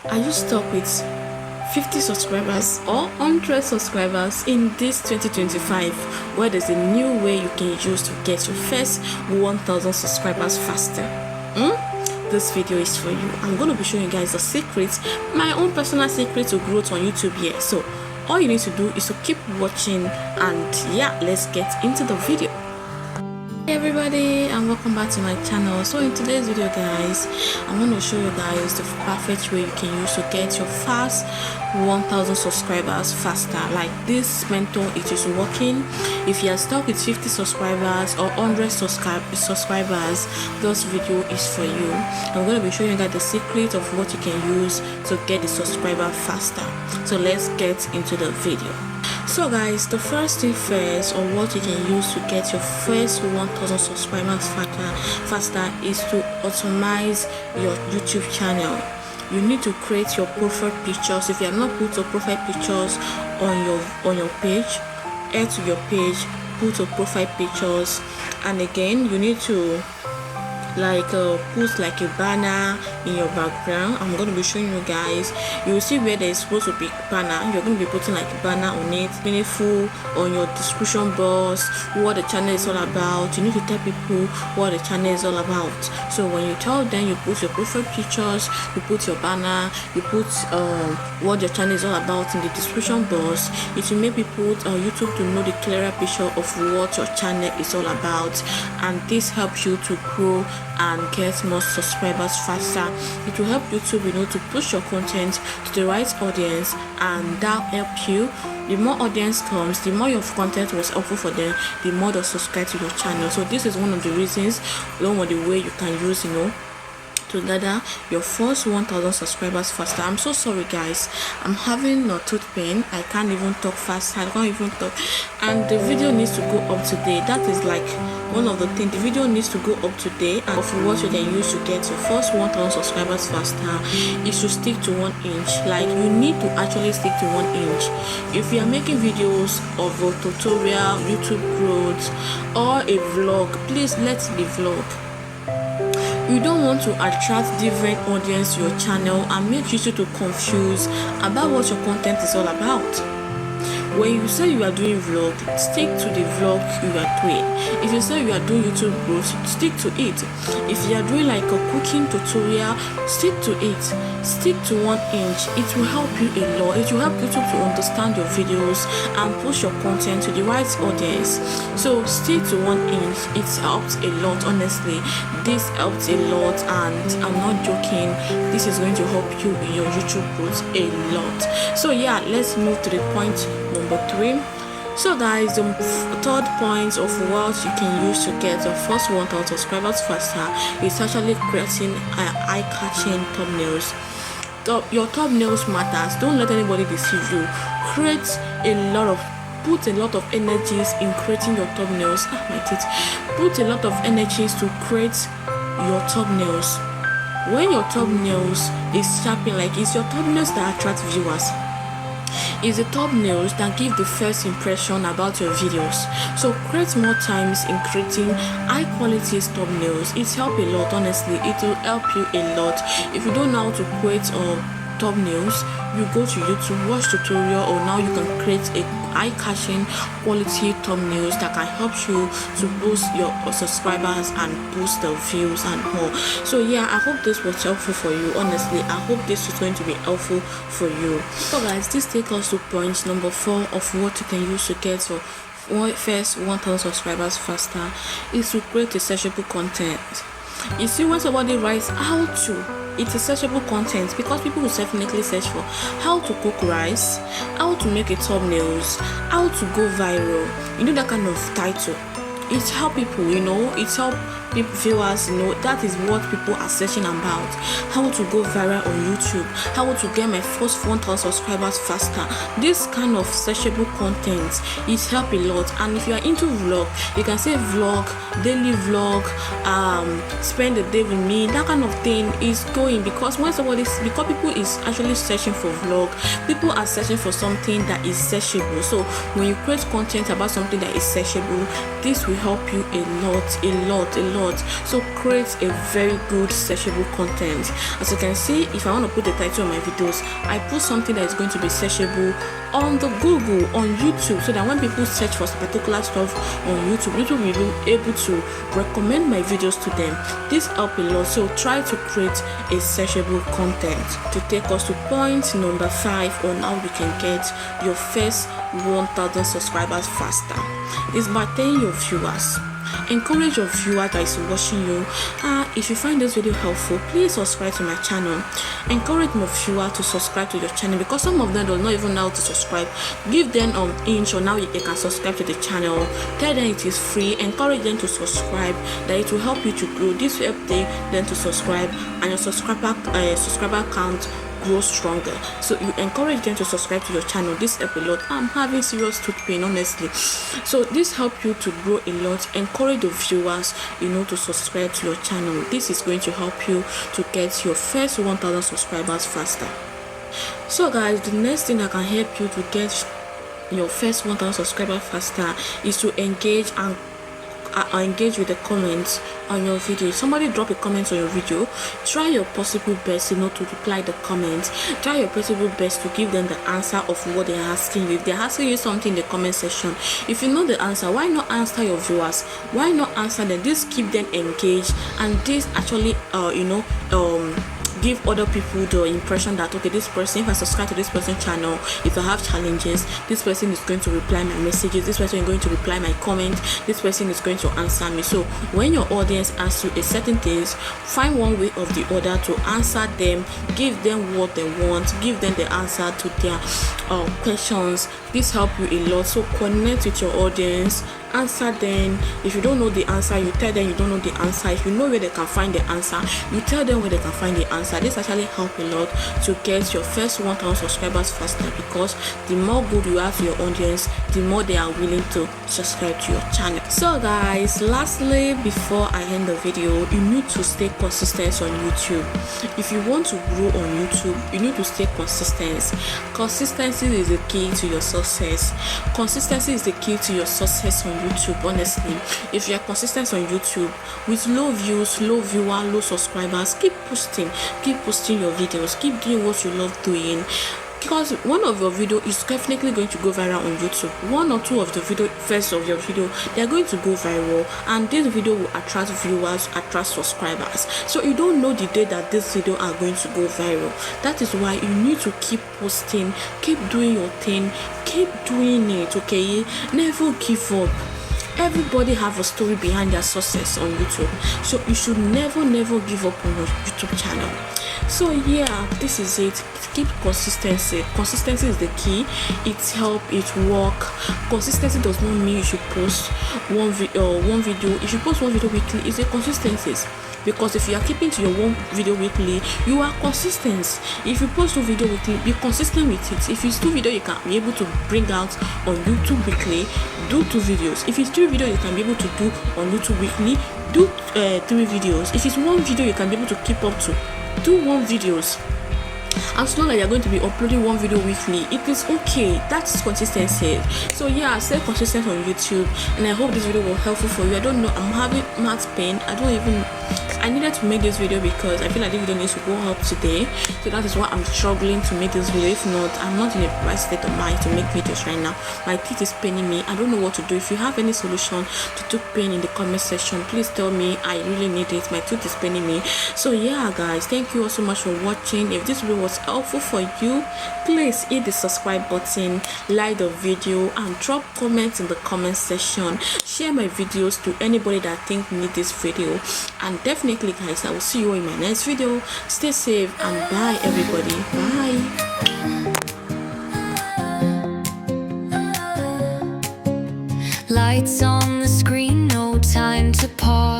Are you stuck with 50 subscribers or 100 subscribers in this 2025, where there's a new way you can use to get your first 1000 subscribers faster? This video is for you. I'm going to be showing you guys the secrets, my own personal secret to growth on YouTube here. So all you need to do is to keep watching, and yeah, let's get into the video. Hey everybody, and welcome back to my channel. So in today's video guys, I'm going to show you guys the perfect way you can use to get your first 1000 subscribers faster. Like this method, it is working. If you are stuck with 50 subscribers or 100 subscribers, this video is for you. I'm going to be showing you guys the secret of what you can use to get the subscriber faster. So let's get into the video. So guys, the first thing first, or what you can use to get your first 1000 subscribers faster is to automize your YouTube channel. You need to create your profile pictures. If you have not put your profile pictures on your page, head to your page, put your profile pictures, and again you need to put like a banner in your background. I'm going to be showing you guys. You will see where there is supposed to be banner. You're going to be putting like a banner on it, meaningful, on your description box, what the channel is all about. You need to tell people what the channel is all about. So when you tell them, you put your profile pictures, you put your banner, you put what your channel is all about in the description box. It will make people YouTube to know the clearer picture of what your channel is all about, and this helps you to grow and get more subscribers faster. It will help YouTube, to push your content to the right audience, and that help you. The more audience comes, the more your content was helpful for them, the more they subscribe to your channel. So this is one of the reasons, one of the way you can use, to gather your first 1000 subscribers faster. I'm so sorry guys, I'm having a tooth pain. I can't even talk fast. I can't even talk, and the video needs to go up today. That is like one of the things. The video needs to go up today, and of what you can use to get your first 1000 subscribers faster is to stick to 1 inch. Like you need to actually stick to 1 inch. If you are making videos of a tutorial, YouTube growth, or a vlog, please let the vlog. You don't want to attract different audience to your channel and make YouTube to confuse about what your content is all about. When you say you are doing vlog, stick to the vlog you are doing. If you say you are doing YouTube growth, stick to it. If you are doing like a cooking tutorial, stick to it. Stick to 1 inch. It will help you a lot. It will help YouTube to understand your videos and push your content to the right audience. So stick to 1 inch. It helps a lot, honestly. This helps a lot, and I'm not joking. This is going to help you in your YouTube growth a lot. So yeah, let's move to the point number 3. So guys, the third point of what you can use to get your first 1000 subscribers faster is actually creating eye-catching thumbnails. Your thumbnails matters. Don't let anybody deceive you. Put a lot of energies in creating your thumbnails. Put a lot of energies to create your thumbnails. When your thumbnails is sharpened, like it's your thumbnails that attract viewers. It's the thumbnails that give the first impression about your videos. So create more times in creating high quality thumbnails. It helps a lot, honestly. It will help you a lot. If you don't know how to create thumbnails, you go to YouTube, watch tutorial, or now you can create a eye-catching quality thumbnails that can help you to boost your subscribers and boost the views and more. So yeah, I hope this was helpful for you. Honestly, I hope this is going to be helpful for you. So guys, this takes us to point number 4 of what you can use to get your first 1000 subscribers faster is to create a searchable content. You see, when somebody writes how to, it's a searchable content, because people will definitely search for how to cook rice, how to make a thumbnails, how to go viral. That kind of title. It help people, it help people, viewers, that is what people are searching about. How to go viral on YouTube, how to get my first 1000 subscribers faster. This kind of searchable content, it help a lot. And if you are into vlog, you can say vlog, daily vlog, spend the day with me, that kind of thing is going, because because people is actually searching for vlog, people are searching for something that is searchable. So when you create content about something that is searchable, this will help you a lot. lot. So create a very good searchable content. As you can see, if I want to put the title of my videos, I put something that is going to be searchable on the Google, on YouTube, so that when people search for particular stuff on YouTube will be able to recommend my videos to them. This helps a lot. So try to create a searchable content. To take us to point number 5 on how you can get your first 1,000 subscribers faster is by telling your viewers. Encourage your viewer that is watching you. If you find this video helpful, please subscribe to my channel. Encourage my viewer to subscribe to your channel, because some of them do not even know how to subscribe. Give them inch on how they can subscribe to the channel. Tell them it is free. Encourage them to subscribe, that it will help you to grow. This will help them to subscribe, and your subscriber count grow stronger. So you encourage them to subscribe to your channel. This helps a lot. I'm having serious tooth pain, honestly, so this helps you to grow a lot. Encourage the viewers, to subscribe to your channel. This is going to help you to get your first 1,000 subscribers faster. So guys, the next thing that can help you to get your first 1,000 subscribers faster is to engage with the comments on your video. If somebody drop a comment on your video, try your possible best to reply the comments. Try your possible best to give them the answer of what they're asking you. If they're asking you something in the comment section, if you know the answer, why not answer your viewers? Why not answer them? This keep them engaged, and this actually give other people the impression that, okay, this person, if I subscribe to this person's channel, if I have challenges, this person is going to reply my messages, this person is going to reply my comment, this person is going to answer me. So when your audience asks you a certain things, find one way or the other to answer them. Give them what they want, give them the answer to their questions. This helps you a lot. So connect with your audience, answer them. If you don't know the answer, you tell them you don't know the answer. If you know where they can find the answer, you tell them where they can find the answer. This actually helps a lot to get your first 1,000 subscribers faster, because the more good you have to your audience, the more they are willing to subscribe to your channel. So guys, lastly, before I end the video, you need to stay consistent on YouTube. If you want to grow on YouTube, you need to stay consistent. Consistency is the key to your success. Consistency is the key to your success on YouTube. Honestly, if you are consistent on YouTube with low views, low viewer, low subscribers, keep posting your videos, keep doing what you love doing, because one of your video is definitely going to go viral on YouTube. One or two of the first of your video, they are going to go viral, and this video will attract viewers, attract subscribers. So you don't know the day that this video are going to go viral. That is why you need to keep posting, keep doing your thing, keep doing it. Okay, never give up. Everybody have a story behind their success on YouTube, so you should never give up on your YouTube channel. So yeah, this is it. Keep consistency. Consistency is the key. It help, it work. Consistency does not mean you should post one video. If you post one video weekly, it's a consistency. Because if you are keeping to your one video weekly, you are consistent. If you post 2 video weekly, be consistent with it. If it's 2 video you can be able to bring out on YouTube weekly, do 2 videos. If it's 3 video you can be able to do on YouTube weekly, do 3 videos. If it's 1 video you can be able to keep up to, do 1 videos. As long as you're going to be uploading 1 video weekly, it is okay. That's consistency. So yeah, stay consistent on YouTube, and I hope this video was helpful for you. I don't know, I'm having mouth pain. I needed to make this video because I feel like this video needs to go up today. So that is why I'm struggling to make this video. If not, I'm not in a right state of mind to make videos right now. My teeth is paining me. I don't know what to do. If you have any solution to tooth pain in the comment section, please tell me. I really need it. My tooth is paining me. So yeah guys, thank you all so much for watching. If this video was helpful for you, please hit the subscribe button, like the video, and drop comments in the comment section. Share my videos to anybody that think need this video, and definitely guys, I will see you in my next video. Stay safe and bye everybody. Bye. Lights on the screen, no time to pause.